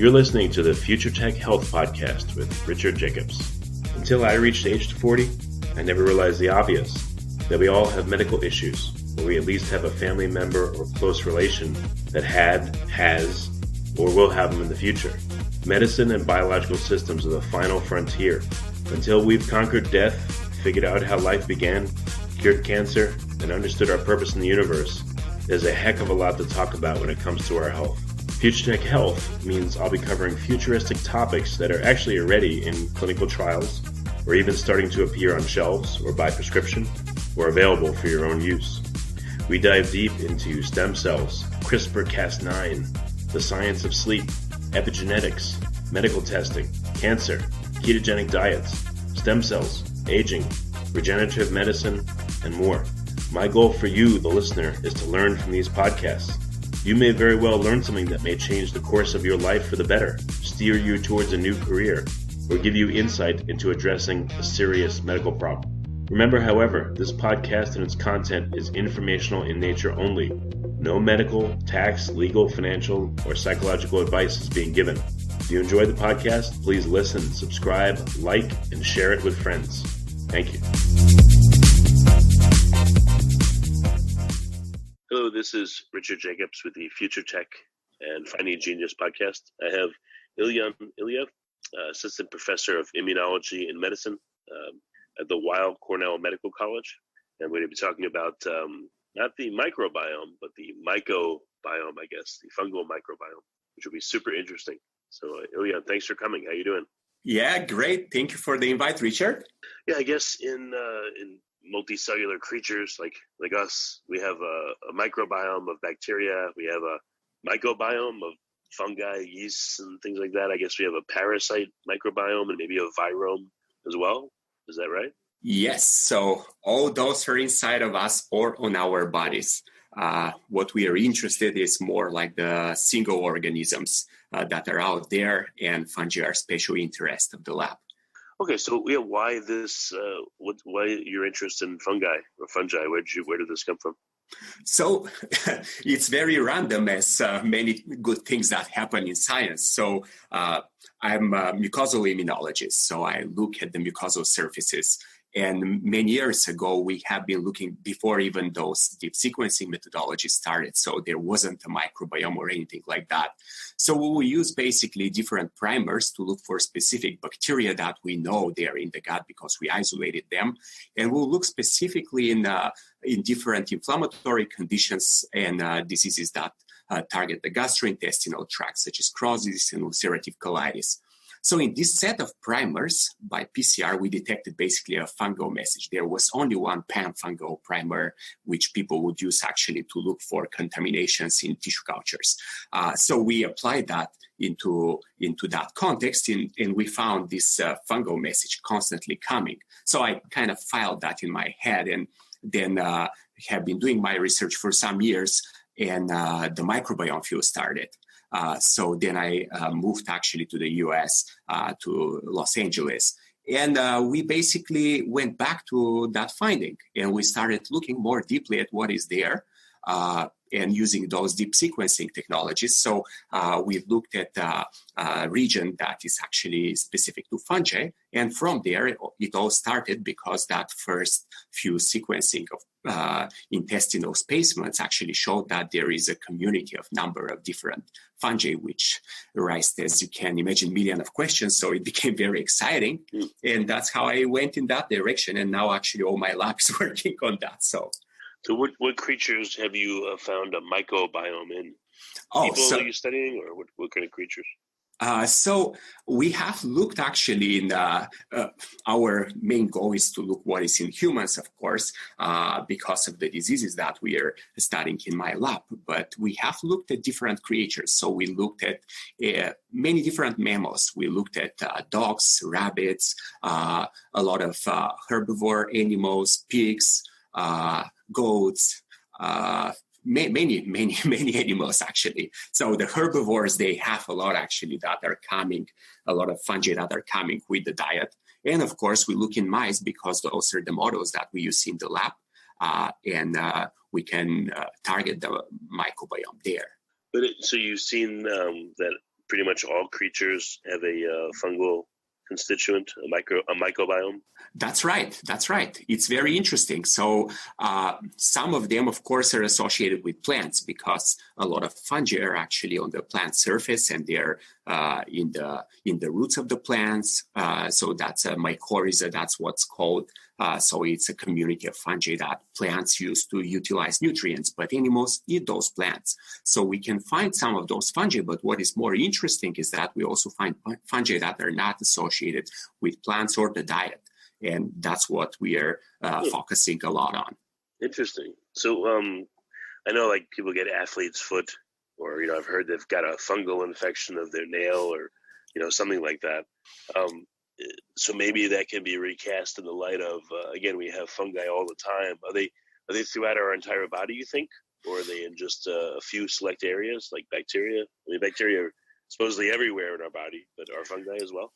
You're listening to the Future Tech Health Podcast with Richard Jacobs. Until I reached age 40, I never realized the obvious, that we all have medical issues, or we at least have a family member or close relation that has, or will have them in the future. Medicine and biological systems are the final frontier. Until we've conquered death, figured out how life began, cured cancer, and understood our purpose in the universe, there's a heck of a lot to talk about when it comes to our health. Future Tech Health means I'll be covering futuristic topics that are actually already in clinical trials, or even starting to appear on shelves or by prescription, or available for your own use. We dive deep into stem cells, CRISPR-Cas9, the science of sleep, epigenetics, medical testing, cancer, ketogenic diets, stem cells, aging, regenerative medicine, and more. My goal for you, the listener, is to learn from these podcasts. You may very well learn something that may change the course of your life for the better, steer you towards a new career, or give you insight into addressing a serious medical problem. Remember, however, this podcast and its content is informational in nature only. No medical, tax, legal, financial, or psychological advice is being given. If you enjoyed the podcast, please listen, subscribe, like, and share it with friends. Thank you. Hello, this is Richard Jacobs with the Future Tech and Finding Genius podcast. I have Iliyan Iliev, Assistant Professor of Immunology and Medicine at the Weill Cornell Medical College. And we're going to be talking about not the microbiome, but the mycobiome, I guess, the fungal microbiome, which will be super interesting. So, Iliyan, thanks for coming. How you doing? Yeah, great. Thank you for the invite, Richard. Yeah, I guess in multicellular creatures like us, we have a microbiome of bacteria. We have a mycobiome of fungi, yeasts, and things like that. I guess we have a parasite microbiome and maybe a virome as well. Is that right? Yes. So all those are inside of us or on our bodies. What we are interested in is more like the single organisms that are out there, and fungi are special interest of the lab. Okay, so why this? Why your interest in fungi or fungi? Where did this come from? So it's very random, as many good things that happen in science. So I'm a mucosal immunologist, so I look at the mucosal surfaces. And many years ago, we have been looking before even those deep sequencing methodologies started. So there wasn't a microbiome or anything like that. So we will use basically different primers to look for specific bacteria that we know they're in the gut because we isolated them. And we'll look specifically in different inflammatory conditions and diseases that target the gastrointestinal tract, such as Crohn's disease and ulcerative colitis. So in this set of primers, by PCR, we detected basically a fungal message. There was only one pan-fungal primer, which people would use actually to look for contaminations in tissue cultures. So we applied that into that context, and we found this fungal message constantly coming. So I kind of filed that in my head, and then have been doing my research for some years, and the microbiome field started. So then I moved actually to the US, to Los Angeles. And we basically went back to that finding, and we started looking more deeply at what is there and using those deep sequencing technologies. So we looked at a region that is actually specific to fungi. And from there, it all started because that first few sequencing of intestinal specimens actually showed that there is a community of number of different fungi, which raised, as you can imagine, millions of questions. So it became very exciting. And that's how I went in that direction. And now actually all my lab is working on that. So what creatures have you found a mycobiome in? People are you studying, or what kind of creatures? So we have looked actually in our main goal is to look what is in humans, of course, because of the diseases that we are studying in my lab. But we have looked at different creatures. So we looked at many different mammals. We looked at dogs, rabbits, a lot of herbivore animals, pigs, goats, many animals actually. So the herbivores, they have a lot actually that are coming, a lot of fungi that are coming with the diet. And of course, we look in mice because those are the models that we use in the lab, and we can target the microbiome there. So you've seen that pretty much all creatures have a fungal constituent, a microbiome? That's right. That's right. It's very interesting. So some of them, of course, are associated with plants because a lot of fungi are actually on the plant surface and they're in the roots of the plants. So that's a mycorrhiza. That's what's called. So it's a community of fungi that plants use to utilize nutrients, but animals eat those plants. So we can find some of those fungi, but what is more interesting is that we also find fungi that are not associated with plants or the diet. And that's what we are focusing a lot on. Interesting. So I know like people get athlete's foot, or, I've heard they've got a fungal infection of their nail or, something like that. So maybe that can be recast in the light of, again, we have fungi all the time. Are they throughout our entire body, you think? Or are they in just a few select areas like bacteria? I mean, bacteria are supposedly everywhere in our body, but are fungi as well?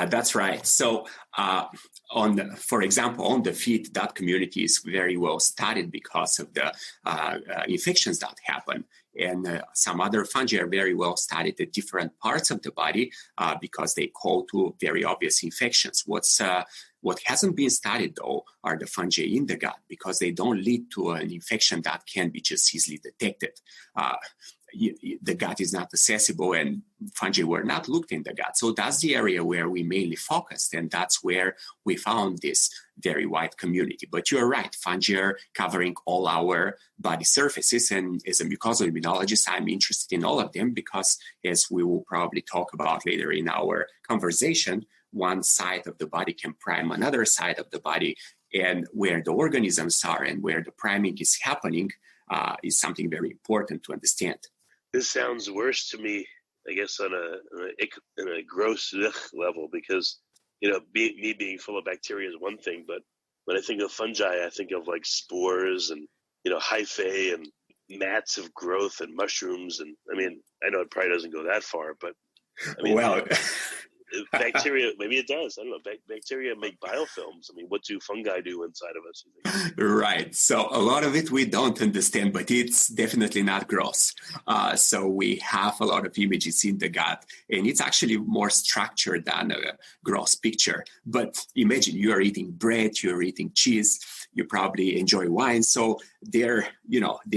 That's right. So, for example, on the feet, that community is very well studied because of the infections that happen. And some other fungi are very well studied at different parts of the body because they call to very obvious infections. What hasn't been studied, though, are the fungi in the gut because they don't lead to an infection that can be just easily detected. The gut is not accessible and fungi were not looked in the gut. So that's the area where we mainly focused, and that's where we found this very wide community. But you're right, fungi are covering all our body surfaces, and as a mucosal immunologist, I'm interested in all of them because, as we will probably talk about later in our conversation, one side of the body can prime another side of the body, and where the organisms are and where the priming is happening is something very important to understand. This sounds worse to me, I guess, on a gross level, because me being full of bacteria is one thing, but when I think of fungi, I think of like spores and hyphae and mats of growth and mushrooms, and I mean, I know it probably doesn't go that far, but I mean, well. Bacteria, maybe it does. I don't know. Bacteria make biofilms. I mean, what do fungi do inside of us? Right. So a lot of it we don't understand, but it's definitely not gross. So we have a lot of images in the gut, and it's actually more structured than a gross picture. But imagine you are eating bread, you're eating cheese, you probably enjoy wine. So there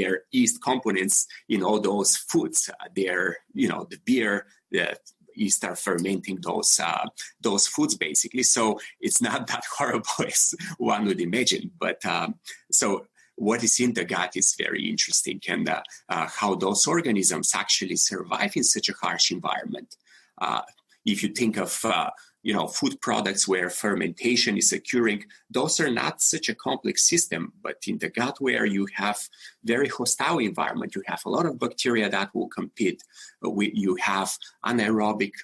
are yeast components in all those foods. The beer, the yeast are fermenting those foods basically. So it's not that horrible as one would imagine. But so what is in the gut is very interesting, and how those organisms actually survive in such a harsh environment. If you think of food products where fermentation is occurring, those are not such a complex system. But in the gut, where you have very hostile environment, you have a lot of bacteria that will compete. You have anaerobic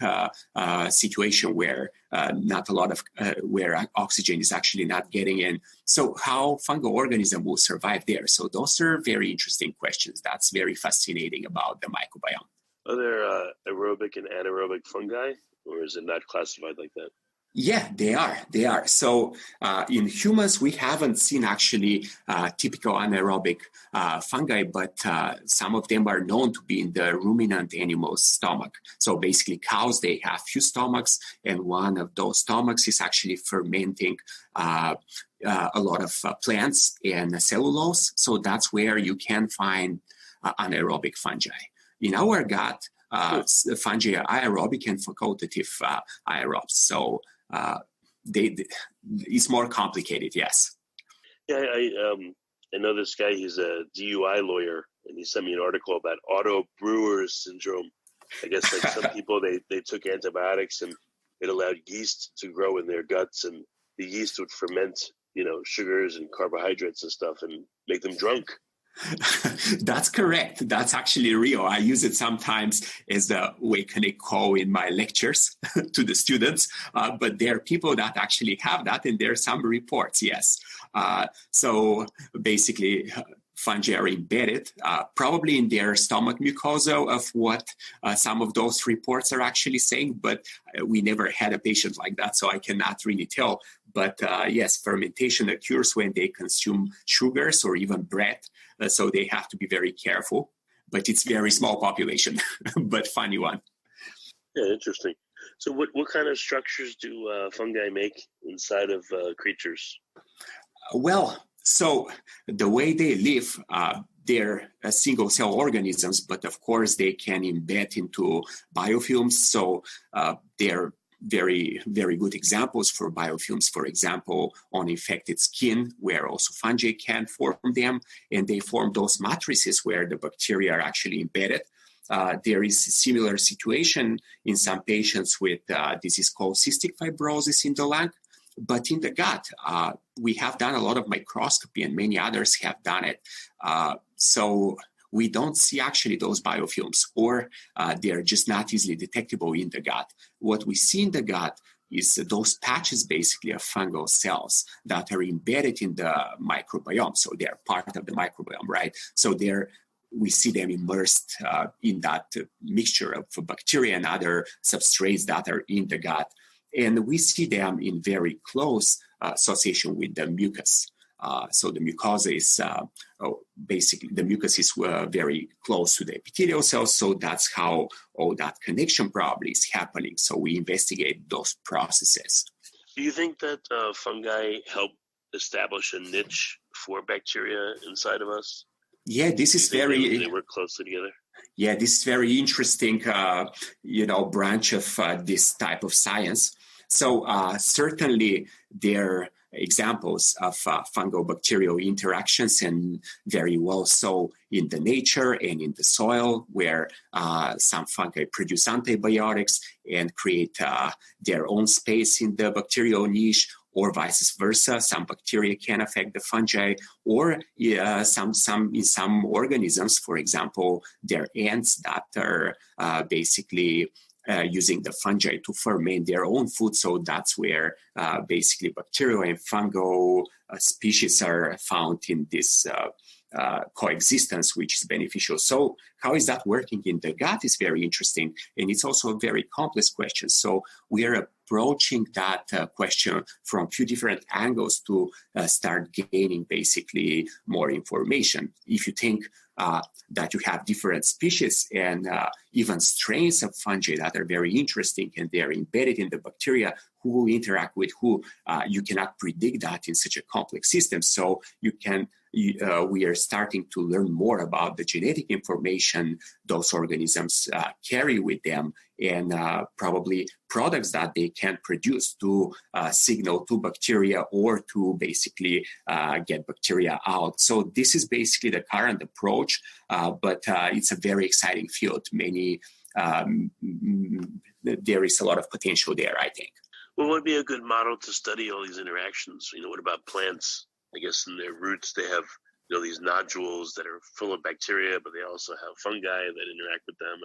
situation where not a lot of where oxygen is actually not getting in. So how fungal organism will survive there? So those are very interesting questions. That's very fascinating about the microbiome. Are there aerobic and anaerobic fungi? Or is it not classified like that? Yeah, they are. So in humans, we haven't seen actually typical anaerobic fungi, but some of them are known to be in the ruminant animal's stomach. So basically cows, they have few stomachs, and one of those stomachs is actually fermenting a lot of plants and cellulose. So that's where you can find anaerobic fungi. In our gut, fungi are aerobic and facultative aerobes. So it's more complicated, yes. Yeah, I know this guy. He's a DUI lawyer, and he sent me an article about Autobrewers syndrome. I guess like some people, they took antibiotics and it allowed yeast to grow in their guts, and the yeast would ferment, sugars and carbohydrates and stuff and make them drunk. That's correct. That's actually real. I use it sometimes as a wake-and-wake call in my lectures to the students. But there are people that actually have that, and there are some reports, yes. So basically, fungi are embedded, probably in their stomach mucosa of what some of those reports are actually saying, but we never had a patient like that, so I cannot really tell. But yes, fermentation occurs when they consume sugars or even bread, so they have to be very careful. But it's very small population, but funny one. Yeah, interesting. So what kind of structures do fungi make inside of creatures? Well, so the way they live, they're single cell organisms, but of course they can embed into biofilms. So they're very, very good examples for biofilms, for example, on infected skin, where also fungi can form them, and they form those matrices where the bacteria are actually embedded. There is a similar situation in some patients with disease called cystic fibrosis in the lung. But in the gut, we have done a lot of microscopy, and many others have done it. So we don't see actually those biofilms, or they're just not easily detectable in the gut. What we see in the gut is those patches basically of fungal cells that are embedded in the microbiome. So they're part of the microbiome, right? So we see them immersed in that mixture of bacteria and other substrates that are in the gut. And we see them in very close association with the mucus. So the mucosa is basically, the mucus is very close to the epithelial cells. So that's how all that connection probably is happening. So we investigate those processes. Do you think that fungi help establish a niche for bacteria inside of us? Yeah, this is very... They work closely together? Yeah, this is very interesting, branch of this type of science. So certainly there are examples of fungal-bacterial interactions, and very well so in the nature and in the soil, where some fungi produce antibiotics and create their own space in the bacterial niche, or vice versa. Some bacteria can affect the fungi, or some organisms, for example, they're ants that are basically using the fungi to ferment their own food. So that's where basically bacterial and fungal species are found in this coexistence, which is beneficial. So how is that working in the gut is very interesting. And it's also a very complex question. So we are approaching that question from a few different angles to start gaining basically more information. If you think that you have different species and even strains of fungi that are very interesting, and they're embedded in the bacteria who will interact with who, you cannot predict that in such a complex system. So we are starting to learn more about the genetic information those organisms carry with them, and probably products that they can produce to signal to bacteria or to basically get bacteria out. So this is basically the current approach, but it's a very exciting field. There is a lot of potential there, I think. What would be a good model to study all these interactions? What about plants? I guess in their roots they have these nodules that are full of bacteria, but they also have fungi that interact with them.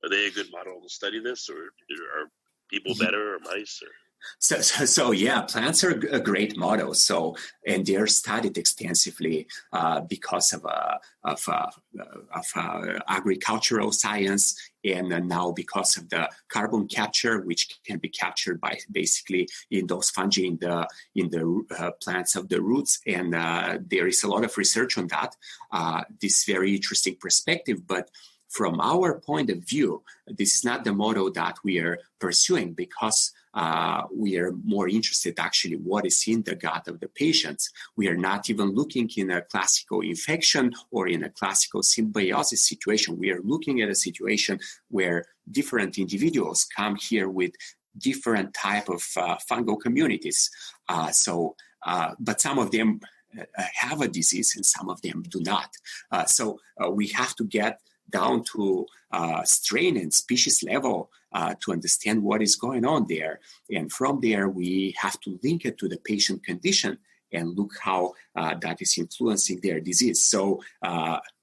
Are they a good model to study this, or are people better, or mice? Or? So yeah, plants are a great model. And they're studied extensively because of agricultural science, and now because of the carbon capture, which can be captured by basically in those fungi in the plants of the roots. And there is a lot of research on that. This very interesting perspective, but from our point of view, this is not the model that we are pursuing, because we are more interested actually what is in the gut of the patients. We are not even looking in a classical infection or in a classical symbiosis situation. We are looking at a situation where different individuals come here with different type of fungal communities. But some of them have a disease and some of them do not. So we have to get down to strain and species level to understand what is going on there. And from there, we have to link it to the patient condition and look how that is influencing their disease. So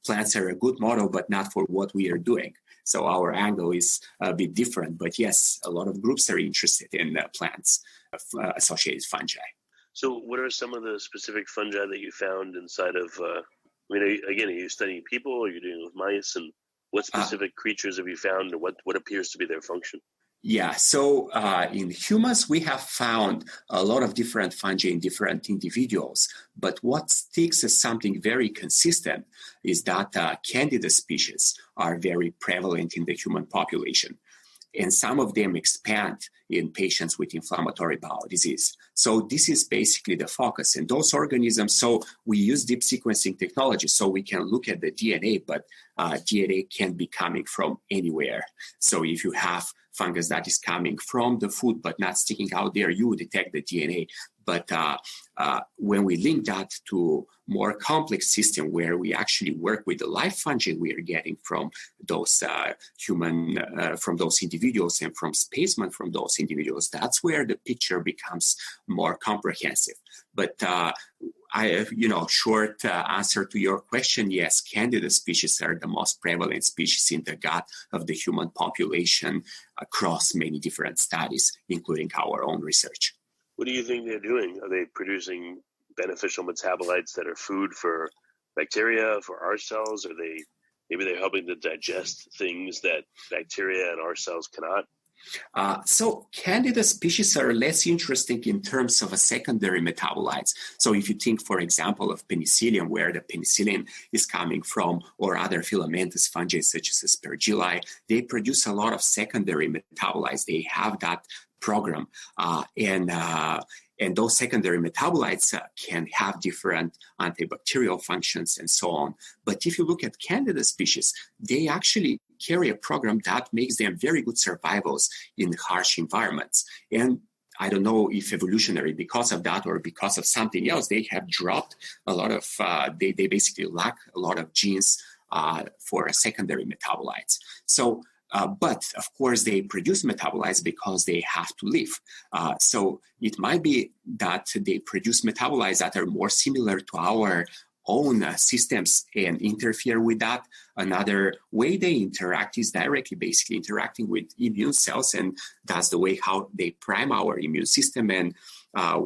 plants are a good model, but not for what we are doing. So our angle is a bit different. But yes, a lot of groups are interested in plants associated fungi. So what are some of the specific fungi that you found inside of are you studying people, or are you dealing with mice? And what specific creatures have you found, and what appears to be their function? Yeah, so in humans, we have found a lot of different fungi in different individuals. But what sticks as something very consistent is that Candida species are very prevalent in the human population. and some of them expand in patients with inflammatory bowel disease. So this is basically the focus. And those organisms, so we use deep sequencing technology so we can look at the DNA, but DNA can be coming from anywhere. So if you have fungus that is coming from the food but not sticking out there, you would detect the DNA. But when we link that to more complex system where we actually work with the live fungi we are getting from those from those individuals and from specimen from those individuals, that's where the picture becomes more comprehensive. But short answer to your question, yes, Candida species are the most prevalent species in the gut of the human population across many different studies, including our own research. What do you think they're doing? Are they producing beneficial metabolites that are food for bacteria, for our cells? Maybe they're helping to digest things that bacteria and our cells cannot? So Candida species are less interesting in terms of a secondary metabolites. So if you think, for example, of penicillium, where the penicillin is coming from, or other filamentous fungi such as aspergilli, they produce a lot of secondary metabolites. They have that program, and those secondary metabolites can have different antibacterial functions and so on. But if you look at Candida species, they actually carry a program that makes them very good survivals in harsh environments. And I don't know if evolutionary because of that or because of something else, they have dropped a lot of, they basically lack a lot of genes for secondary metabolites. So, but of course, they produce metabolites because they have to live. So it might be that they produce metabolites that are more similar to our own systems and interfere with that. Another way they interact is directly basically interacting with immune cells, and that's the way how they prime our immune system. And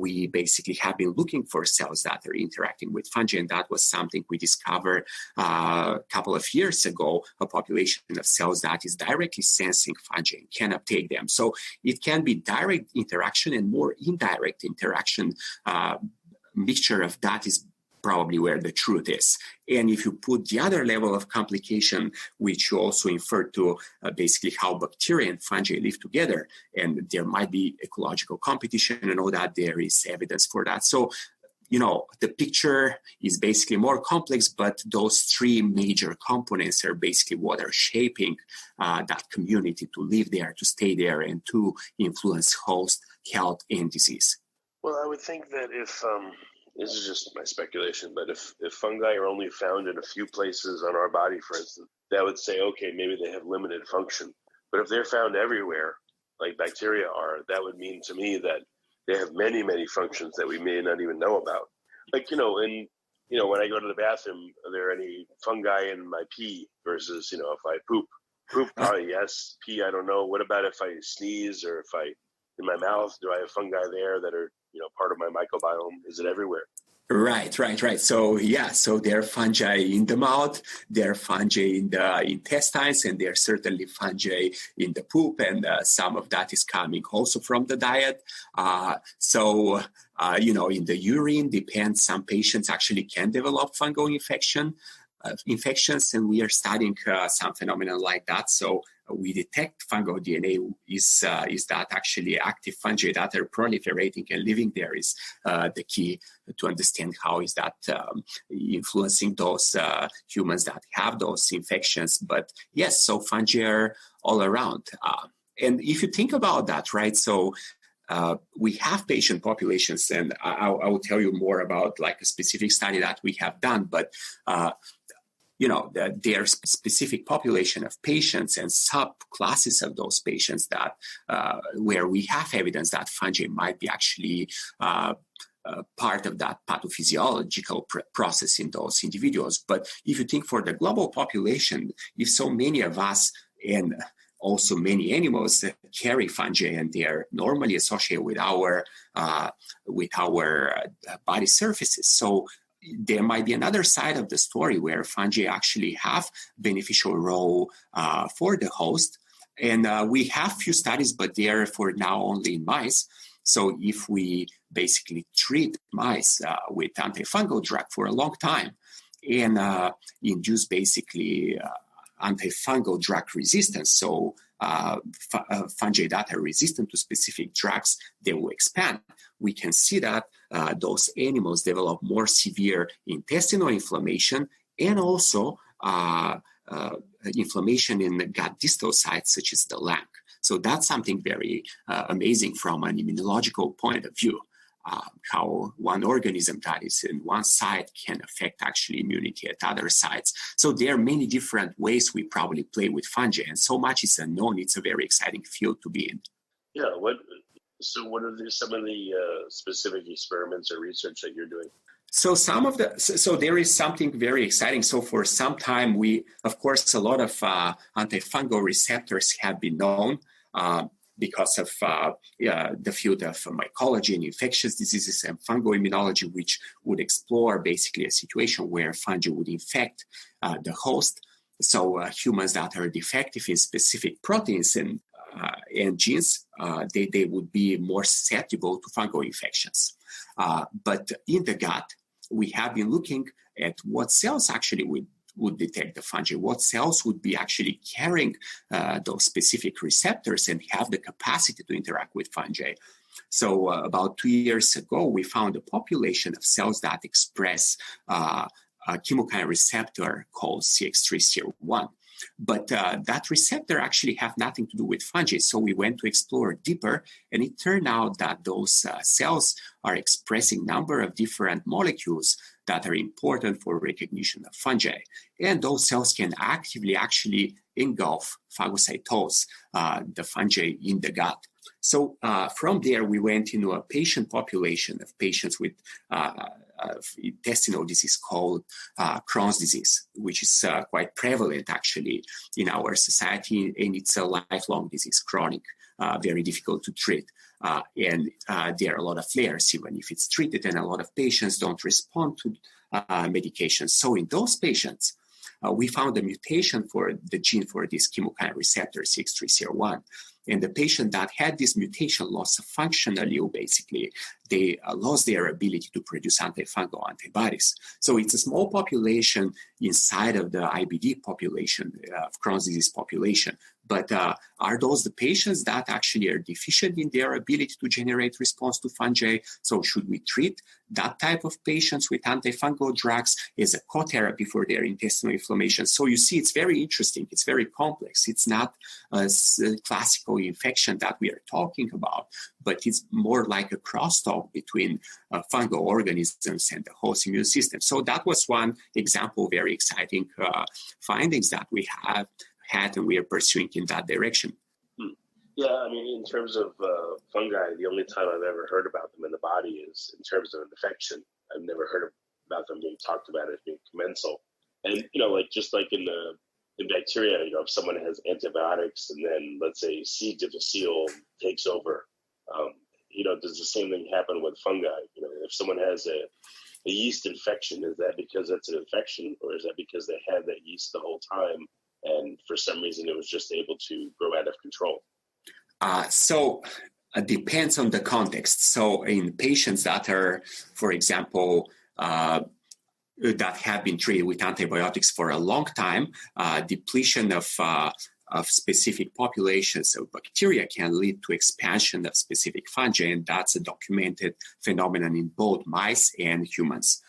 we basically have been looking for cells that are interacting with fungi, and that was something we discovered a couple of years ago, a population of cells that is directly sensing fungi and can uptake them. So it can be direct interaction and more indirect interaction. Mixture of that is probably where the truth is. And if you put the other level of complication, which you also infer to basically how bacteria and fungi live together, and there might be ecological competition and all that, there is evidence for that. So, the picture is basically more complex, but those three major components are basically what are shaping that community to live there, to stay there, and to influence host health and disease. Well, I would think that if this is just my speculation, but if fungi are only found in a few places on our body, for instance, that would say, okay, maybe they have limited function. But if they're found everywhere, like bacteria are, that would mean to me that they have many, many functions that we may not even know about. Like, when I go to the bathroom, are there any fungi in my pee versus, if I poop? Poop, probably yes. Pee, I don't know. What about if I sneeze or if in my mouth, do I have fungi there that are, part of my microbiome? Is it everywhere? Right. So there are fungi in the mouth, there are fungi in the intestines, and there are certainly fungi in the poop, and some of that is coming also from the diet. In the urine, depends. Some patients actually can develop fungal infections, and we are studying some phenomena like that. So we detect fungal DNA. Is that actually active fungi that are proliferating and living there is the key to understand how is that influencing those humans that have those infections. But yes, so fungi are all around. And if you think about that, right, so we have patient populations, and I will tell you more about like a specific study that we have done, but there are specific population of patients and subclasses of those patients that where we have evidence that fungi might be actually part of that pathophysiological process in those individuals. But if you think for the global population, if so many of us and also many animals carry fungi, and they are normally associated with our body surfaces. So there might be another side of the story where fungi actually have beneficial role for the host. And we have few studies, but they are for now only in mice. So if we basically treat mice with antifungal drug for a long time and induce basically antifungal drug resistance, so fungi that are resistant to specific drugs, they will expand. We can see that those animals develop more severe intestinal inflammation and also inflammation in the gut distal sites, such as the lung. So that's something very amazing from an immunological point of view. How one organism that is in one site can affect actually immunity at other sites. So there are many different ways we probably play with fungi, and so much is unknown. It's a very exciting field to be in. Yeah. What are some of the specific experiments or research that you're doing? So there is something very exciting. So for some time, of course, a lot of antifungal receptors have been known. Because of the field of mycology and infectious diseases and fungal immunology, which would explore basically a situation where fungi would infect the host. So humans that are defective in specific proteins and genes, they would be more susceptible to fungal infections. But in the gut, we have been looking at what cells actually would detect the fungi, what cells would be actually carrying those specific receptors and have the capacity to interact with fungi. So about 2 years ago, we found a population of cells that express a chemokine receptor called CX3CR1. But that receptor actually have nothing to do with fungi. So we went to explore deeper, and it turned out that those cells are expressing a number of different molecules that are important for recognition of fungi. And those cells can actively actually engulf, phagocytose, the fungi in the gut. So from there, we went into a patient population of patients with intestinal disease called Crohn's disease, which is quite prevalent actually in our society, and it's a lifelong disease, chronic, very difficult to treat. And there are a lot of flares even if it's treated, and a lot of patients don't respond to medications. So in those patients, we found a mutation for the gene for this chemokine receptor, CX3CR1. And the patient that had this mutation lost a functional allele, basically. They lost their ability to produce antifungal antibodies. So it's a small population inside of the IBD population, Crohn's disease population. But are those the patients that actually are deficient in their ability to generate response to fungi? So should we treat that type of patients with antifungal drugs as a co-therapy for their intestinal inflammation? So you see, it's very interesting. It's very complex. It's not a classical infection that we are talking about, but it's more like a crosstalk between fungal organisms and the host immune system. So that was one example, very exciting findings that we have had, and we are pursuing in that direction. Yeah, I mean, in terms of fungi, the only time I've ever heard about them in the body is in terms of infection. I've never heard about them being talked about as being commensal. And, like just like in bacteria, if someone has antibiotics and then, let's say, C. difficile takes over, does the same thing happen with fungi? If someone has a yeast infection, is that because it's an infection, or is that because they had that yeast the whole time and for some reason it was just able to grow out of control? So it depends on the context. So in patients that are, for example, that have been treated with antibiotics for a long time, depletion of specific populations of bacteria can lead to expansion of specific fungi, and that's a documented phenomenon in both mice and humans.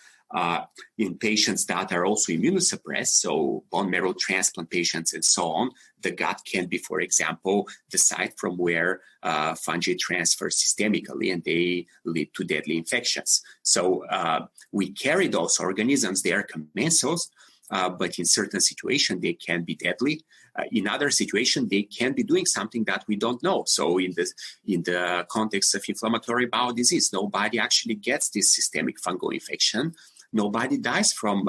In patients that are also immunosuppressed, so bone marrow transplant patients and so on, the gut can be, for example, the site from where fungi transfer systemically, and they lead to deadly infections. So we carry those organisms, they are commensals, but in certain situations they can be deadly. In other situations, they can be doing something that we don't know. So in the context of inflammatory bowel disease, nobody actually gets this systemic fungal infection. Nobody dies from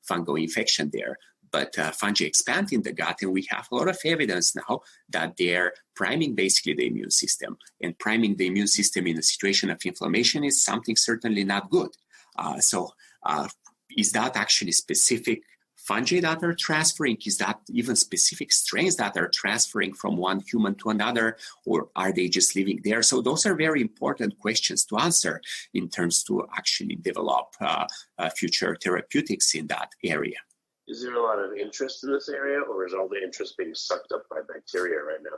fungal infection there, but fungi expand in the gut, and we have a lot of evidence now that they're priming basically the immune system. And priming the immune system in a situation of inflammation is something certainly not good. So is that actually specific fungi that are transferring? Is that even specific strains that are transferring from one human to another, or are they just living there? So those are very important questions to answer in terms to actually develop future therapeutics in that area. Is there a lot of interest in this area, or is all the interest being sucked up by bacteria right now?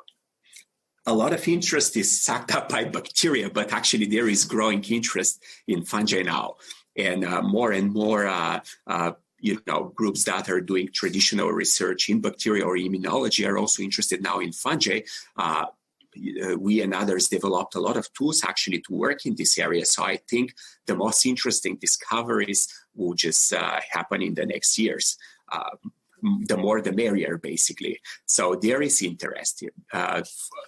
A lot of interest is sucked up by bacteria, but actually there is growing interest in fungi now. And more and more groups that are doing traditional research in bacteria or immunology are also interested now in fungi. We and others developed a lot of tools actually to work in this area. So I think the most interesting discoveries will just happen in the next years. The more the merrier, basically. So there is interest.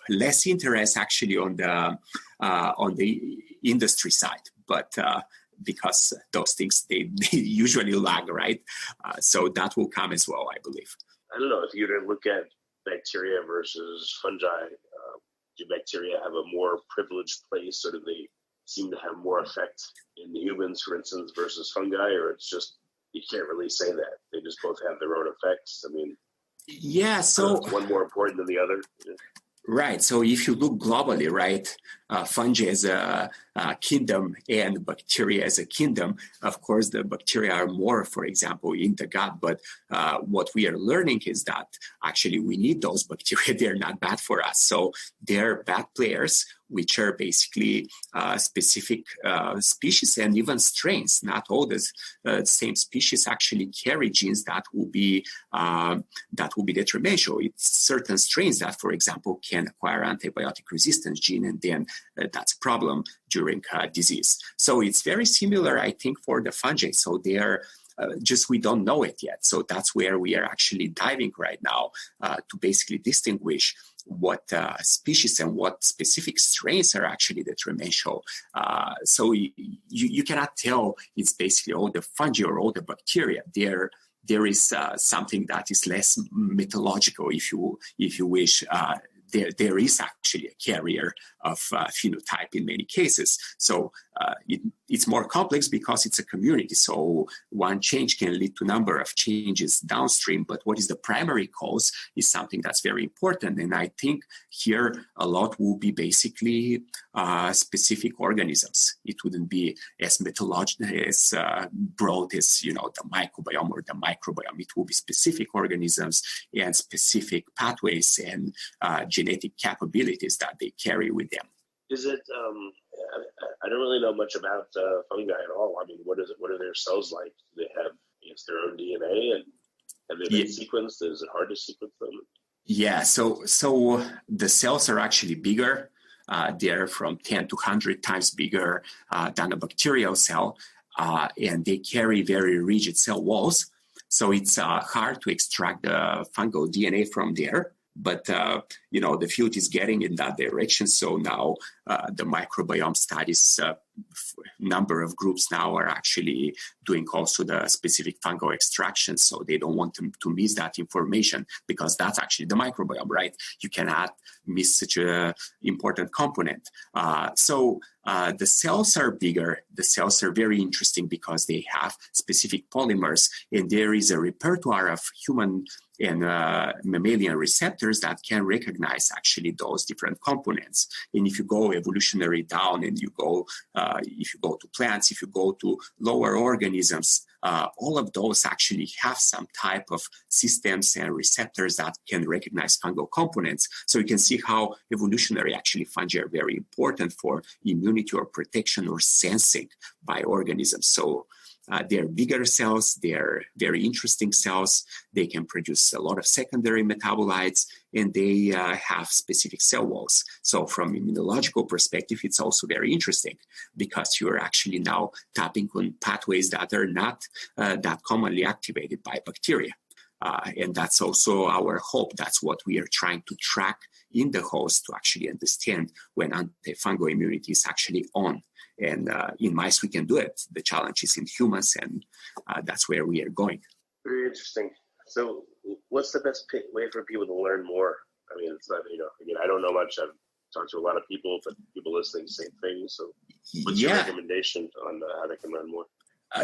Less interest actually on the industry side, but because those things they usually lag, right? So that will come as well, I believe. I don't know if you were to look at bacteria versus fungi. Do bacteria have a more privileged place, or do they seem to have more effect in humans, for instance, versus fungi, or it's just you can't really say that. They just both have their own effects. I mean, yeah, so one more important than the other. Yeah. Right. So if you look globally, right, fungi as a kingdom and bacteria as a kingdom, of course, the bacteria are more, for example, in the gut. But what we are learning is that actually we need those bacteria. They're not bad for us. So they're bad players, which are basically specific species and even strains. Not all the same species actually carry genes that will be detrimental. It's certain strains that, for example, can acquire antibiotic resistance gene, and then that's a problem during disease. So it's very similar, I think, for the fungi. So they are just we don't know it yet. So that's where we are actually diving right now to basically distinguish what species and what specific strains are actually detrimental. So you cannot tell it's basically all the fungi or all the bacteria. There is something that is less mythological, if you wish. There is actually a carrier of phenotype in many cases. So it's more complex because it's a community. So one change can lead to a number of changes downstream. But what is the primary cause is something that's very important. And I think here a lot will be basically specific organisms. It wouldn't be as mythological, as broad as, the microbiome or the microbiome. It will be specific organisms and specific pathways and genetic capabilities that they carry with them. Is it? I don't really know much about fungi at all. I mean, what is it? What are their cells like? Do they have their own DNA, and have they been sequenced? Is it hard to sequence them? Yeah. So the cells are actually bigger. They're from 10 to 100 times bigger than a bacterial cell, and they carry very rigid cell walls. So it's hard to extract the fungal DNA from there. But, the field is getting in that direction. So now the microbiome studies, number of groups now are actually doing also the specific fungal extraction. So they don't want to miss that information because that's actually the microbiome, right? You cannot miss such an important component. So the cells are bigger. The cells are very interesting because they have specific polymers, and there is a repertoire of human and mammalian receptors that can recognize actually those different components. And if you go evolutionary down and if you go to plants, if you go to lower organisms, all of those actually have some type of systems and receptors that can recognize fungal components. So you can see how evolutionary actually fungi are very important for immunity or protection or sensing by organisms. So they're bigger cells, they're very interesting cells, they can produce a lot of secondary metabolites, and they have specific cell walls. So from immunological perspective, it's also very interesting because you're actually now tapping on pathways that are not that commonly activated by bacteria. And that's also our hope. That's what we are trying to track in the host to actually understand when antifungal immunity is actually on. And in mice, we can do it. The challenge is in humans, and that's where we are going. Very interesting. So what's the best way for people to learn more? I mean, it's not, again, I don't know much. I've talked to a lot of people, but people listening, same thing. So what's your recommendation on how they can learn more?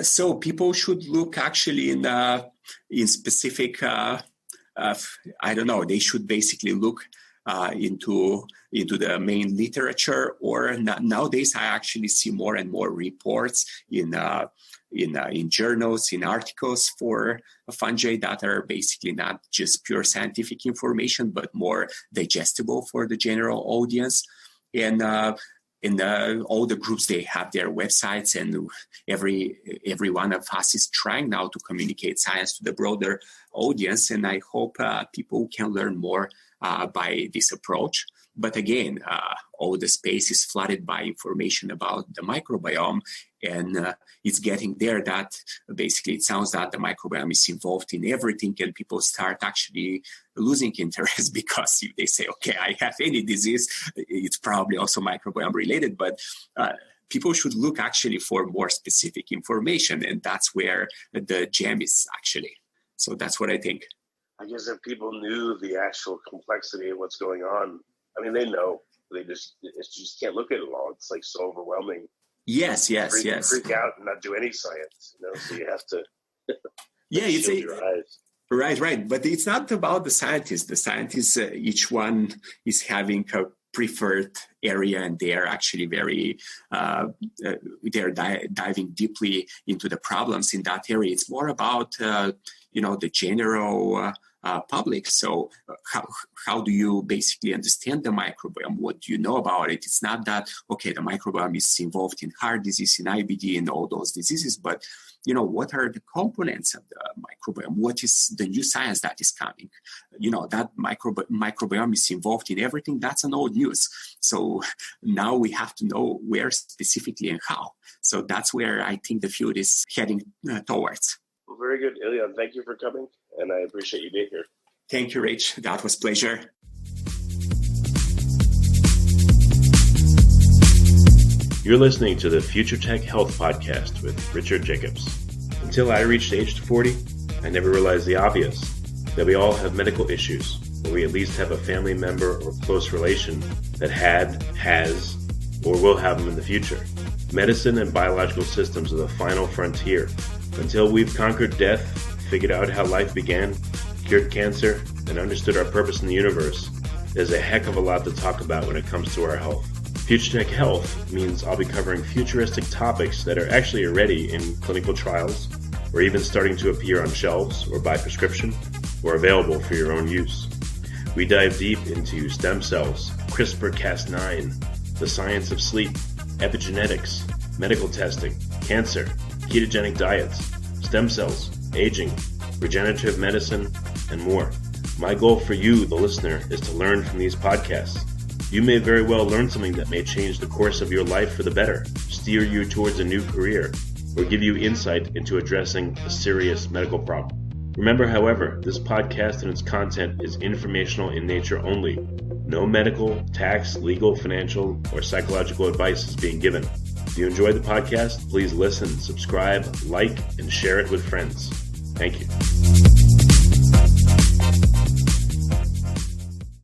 So people should look actually in specific, they should basically look into the main literature, or nowadays I actually see more and more reports in in journals, in articles for fungi that are basically not just pure scientific information, but more digestible for the general audience. And all the groups, they have their websites, and every one of us is trying now to communicate science to the broader audience. And I hope people can learn more by this approach. But again, all the space is flooded by information about the microbiome, and it's getting there that basically it sounds that the microbiome is involved in everything, and people start actually losing interest because if they say, okay, I have any disease, it's probably also microbiome related, but people should look actually for more specific information, and that's where the gem is actually. So that's what I think. I guess if people knew the actual complexity of what's going on, I mean, they know. They just can't look at it all. It's like so overwhelming. Yes. Freak out and not do any science, So you have to. Shield your eyes. Right. But it's not about the scientists. The scientists, each one is having a preferred area, and they're actually they're diving deeply into the problems in that area. It's more about the general public. So how do you basically understand the microbiome? What do you know about it? It's not that, okay, the microbiome is involved in heart disease, in IBD, and all those diseases, but what are the components of the microbiome? What is the new science that is coming? That microbiome is involved in everything. That's an old news. So now we have to know where specifically and how. So that's where I think the field is heading towards. Well, very good, Iliyan. Thank you for coming, and I appreciate you being here. Thank you, Rich. That was a pleasure. You're listening to the Future Tech Health Podcast with Richard Jacobs. Until I reached age 40, I never realized the obvious, that we all have medical issues, or we at least have a family member or close relation that has, or will have them in the future. Medicine and biological systems are the final frontier. Until we've conquered death, figured out how life began, cured cancer, and understood our purpose in the universe, there's a heck of a lot to talk about when it comes to our health. Future Tech Health means I'll be covering futuristic topics that are actually already in clinical trials, or even starting to appear on shelves or by prescription, or available for your own use. We dive deep into stem cells, CRISPR-Cas9, the science of sleep, epigenetics, medical testing, cancer, ketogenic diets, stem cells, aging, regenerative medicine, and more. My goal for you, the listener, is to learn from these podcasts. You may very well learn something that may change the course of your life for the better, steer you towards a new career, or give you insight into addressing a serious medical problem. Remember, however, this podcast and its content is informational in nature only. No medical, tax, legal, financial, or psychological advice is being given. If you enjoy the podcast, please listen, subscribe, like, and share it with friends. Thank you.